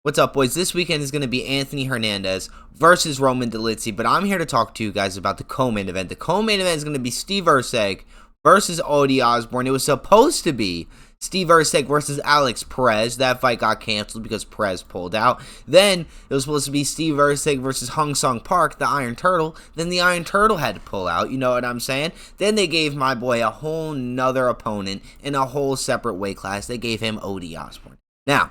What's up, boys? This weekend is going to be Anthony Hernandez versus Roman Dolidze, but I'm here to talk to you guys about the co-main event. The co-main event is going to be Steve Erceg versus Odi Osbourne. It was supposed to be Steve Erceg versus Alex Perez. That fight got canceled because Perez pulled out. Then it was supposed to be Steve Erceg versus Hung Sung Park, the Iron Turtle. Then the Iron Turtle had to pull out, you know what I'm saying? Then they gave my boy a whole nother opponent in a whole separate weight class. They gave him Odi Osbourne. Now,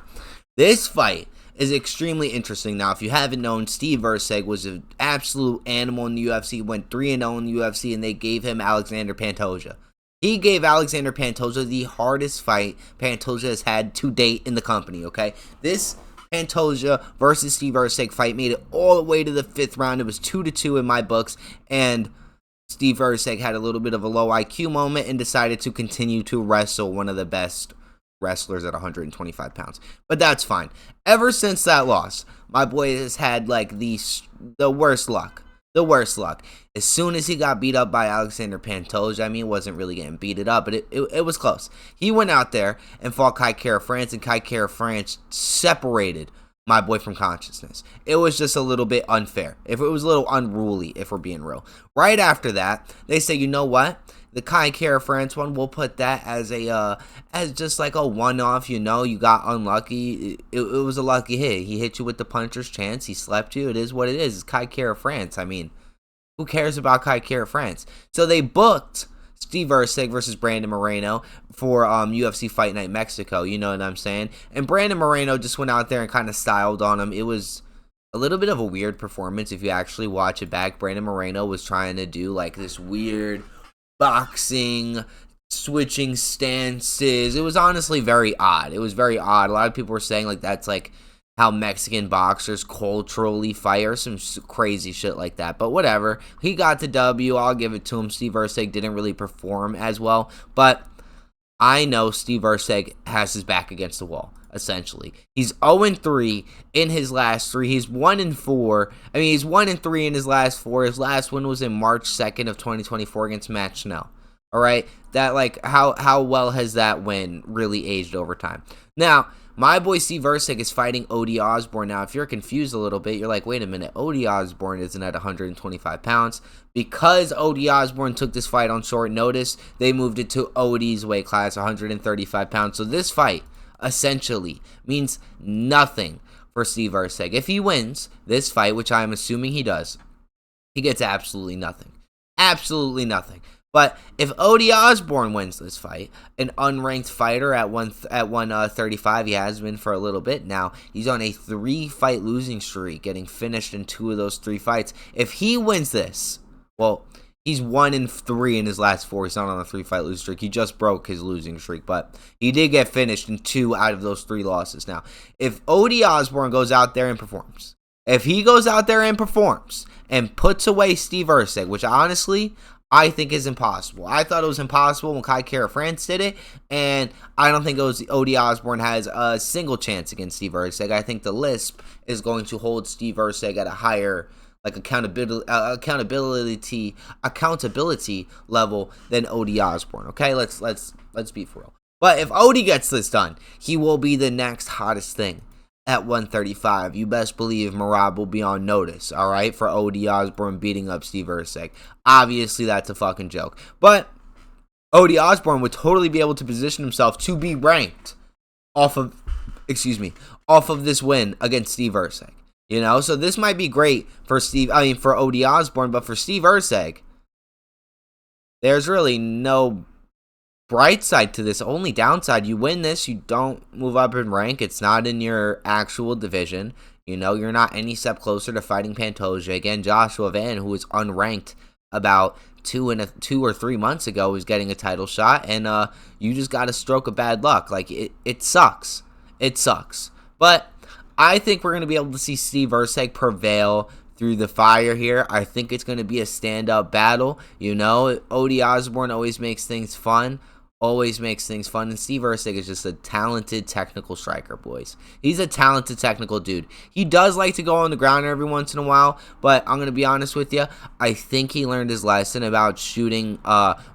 this fight is extremely interesting. Now, if you haven't known, Steve Erceg was an absolute animal in the UFC, went 3-0 in the UFC, and they gave him Alexander Pantoja. He gave Alexander Pantoja the hardest fight Pantoja has had to date in the company, okay? This Pantoja versus Steve Erceg fight made it all the way to the 5th round. It was 2-2 in my books, and Steve Erceg had a little bit of a low IQ moment and decided to continue to wrestle one of the best wrestlers at 125 pounds. But that's fine. Ever since that loss, my boy has had like the worst luck. The worst luck. As soon as he got beat up by Alexander Pantoja, I mean, it wasn't really getting beaten up, but it was close. He went out there and fought Kai Kara France, and Kai Kara France separated my boy from consciousness. It was just a little bit unfair. If it was a little unruly, if we're being real. Right after that, they say, you know what? The Kai Kara France one, we'll put that as just like a one-off, you know, you got unlucky. It was a lucky hit. He hit you with the puncher's chance. He slept you. It is what it is. It's Kai Kara France. I mean, who cares about Kai Kara France? So they booked Steve Erceg versus Brandon Moreno for UFC Fight Night Mexico, you know what I'm saying? And Brandon Moreno just went out there and kind of styled on him. It was a little bit of a weird performance if you actually watch it back. Brandon Moreno was trying to do like this weird boxing, switching stances. It was honestly very odd. It was very odd. A lot of people were saying like that's like how Mexican boxers culturally fight or some crazy shit like that. But whatever. He got the W. I'll give it to him. Steve Erceg didn't really perform as well. But I know Steve Erceg has his back against the wall, essentially. He's 0-3 in his last 3. He's 1-4. I mean, he's 1-3 in his last 4. His last win was in March 2nd of 2024 against Matt Schnell. All right? That, like, how well has that win really aged over time? Now, my boy Steve Erceg is fighting Odi Osbourne. Now, if you're confused a little bit, you're like, wait a minute, Odi Osbourne isn't at 125 pounds. Because Odi Osbourne took this fight on short notice, they moved it to Odi's weight class, 135 pounds. So this fight essentially means nothing for Steve Erceg. If he wins this fight, which I'm assuming he does, he gets absolutely nothing. Absolutely nothing. But if Odi Osbourne wins this fight, an unranked fighter at 135, he has been for a little bit now. He's on a 3-fight losing streak, getting finished in 2 of those 3 fights. If he wins this, well, he's 1-3 in his last 4. He's not on a 3-fight losing streak. He just broke his losing streak, but he did get finished in 2 out of those 3 losses. Now, if Odi Osbourne goes out there and performs, if he goes out there and performs and puts away Steve Erceg, which honestly I think is impossible. I thought it was impossible when Kai Kara France did it, and I don't think Odi Osbourne has a single chance against Steve Erceg. I think the Lisp is going to hold Steve Erceg at a higher like accountability level than Odi Osbourne. Okay, let's be for real. But if Odi gets this done, he will be the next hottest thing at 135. You best believe Marab will be on notice, all right, for Odi Osbourne beating up Steve Erceg. Obviously, that's a fucking joke. But Odi Osbourne would totally be able to position himself to be ranked off of this win against Steve Erceg. You know, so this might be great for for Odi Osbourne, but for Steve Erceg, there's really no bright side to this. Only downside, you win this, you don't move up in rank. It's not in your actual division. You know, you're not any step closer to fighting Pantoja. Again, Joshua Van, who was unranked about 2 or 3 months ago, was getting a title shot, and you just got a stroke of bad luck. Like, it sucks. It sucks. But I think we're going to be able to see Steve Erceg prevail through the fire here. I think it's going to be a stand-up battle. You know, Odi Osbourne always makes things fun. And Steve Erceg is just a talented technical striker, boys. He's a talented technical dude. He does like to go on the ground every once in a while, but I'm going to be honest with you, I think he learned his lesson about shooting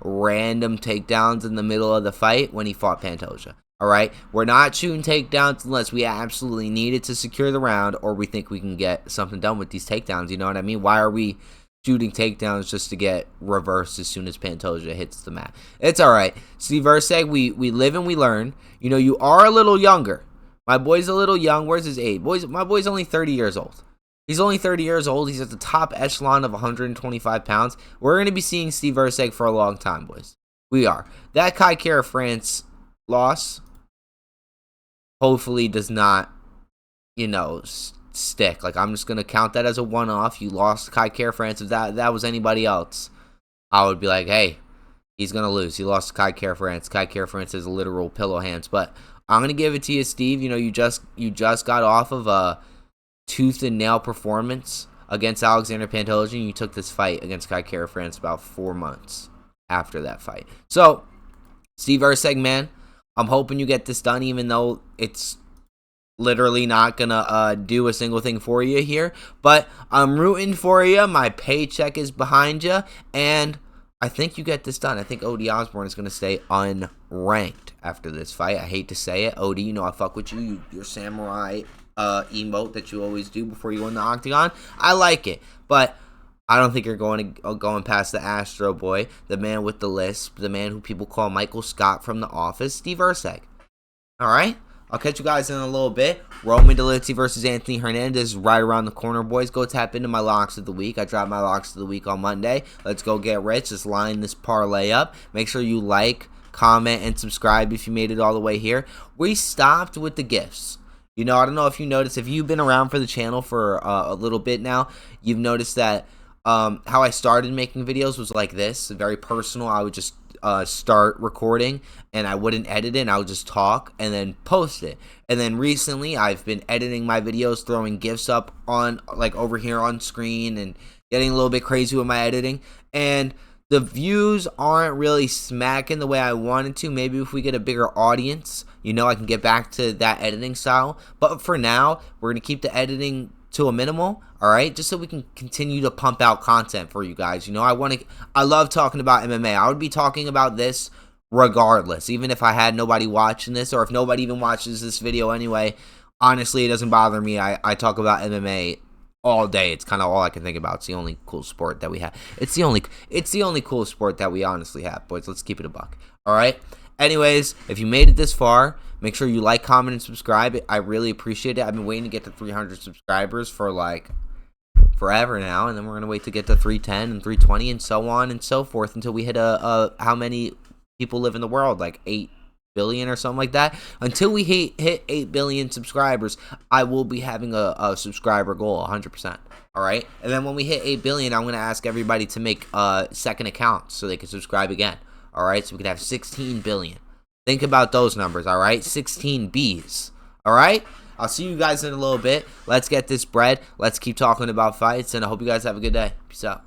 random takedowns in the middle of the fight when he fought Pantoja. All right, we're not shooting takedowns unless we absolutely need it to secure the round, or we think we can get something done with these takedowns. You know what I mean? Why are we shooting takedowns just to get reversed as soon as Pantoja hits the mat? It's all right. Steve Erceg, we live and we learn. You know, you are a little younger. My boy's a little young. Where's his age? My boy's only 30 years old. He's only 30 years old. He's at the top echelon of 125 pounds. We're going to be seeing Steve Erceg for a long time, boys. We are. That Kai Kara France loss hopefully does not, you know, stick. Like, I'm just going to count that as a one-off. You lost Kai Kara France. If that was anybody else, I would be like, hey, he's going to lose. He lost to Kai Kara France. Kai Kara France is literal pillow hands. But I'm going to give it to you, Steve. You know, you just got off of a tooth and nail performance against Alexander Pantoja, and you took this fight against Kai Kara France about 4 months after that fight. So, Steve Erceg, man, I'm hoping you get this done, even though it's literally not gonna do a single thing for you here. But I'm rooting for you. My paycheck is behind you, and I think you get this done. I think Odi Osbourne is gonna stay unranked after this fight. I hate to say it, Odi. You know I fuck with you. Your samurai emote that you always do before you go in the octagon. I like it, but I don't think you're going past the Astro Boy, the man with the lisp, the man who people call Michael Scott from The Office, Steve Erceg. All right? I'll catch you guys in a little bit. Roman Dolidze versus Anthony Hernandez right around the corner, boys. Go tap into my locks of the week. I dropped my locks of the week on Monday. Let's go get rich. Just line this parlay up. Make sure you like, comment, and subscribe if you made it all the way here. We stopped with the gifts. You know, I don't know if you noticed. If you've been around for the channel for a little bit now, you've noticed that how I started making videos was like this, very personal. I would just start recording and I wouldn't edit it, and I would just talk and then post it. And then recently I've been editing my videos, throwing GIFs up on, like, over here on screen, and getting a little bit crazy with my editing. And the views aren't really smacking the way I wanted to. Maybe if we get a bigger audience, you know, I can get back to that editing style. But for now, we're going to keep the editing to a minimal, all right, just so we can continue to pump out content for you guys. You know, I love talking about MMA. I would be talking about this regardless, even if I had nobody watching this, or if nobody even watches this video anyway. Honestly, it doesn't bother me. I talk about MMA all day. It's kind of all I can think about. It's the only cool sport that we have. It's the only cool sport that we honestly have, boys. Let's keep it a buck. All right. Anyways, if you made it this far, make sure you like, comment, and subscribe. I really appreciate it. I've been waiting to get to 300 subscribers for like forever now, and then we're gonna wait to get to 310 and 320 and so on and so forth until we hit how many people live in the world, like 8 billion or something like that. Until we hit 8 billion subscribers, I will be having a subscriber goal 100%. All right, and then when we hit 8 billion, I'm gonna ask everybody to make second accounts so they can subscribe again. All right, so we could have 16 billion. Think about those numbers, all right? 16 Bs, all right? I'll see you guys in a little bit. Let's get this bread. Let's keep talking about fights, and I hope you guys have a good day. Peace out.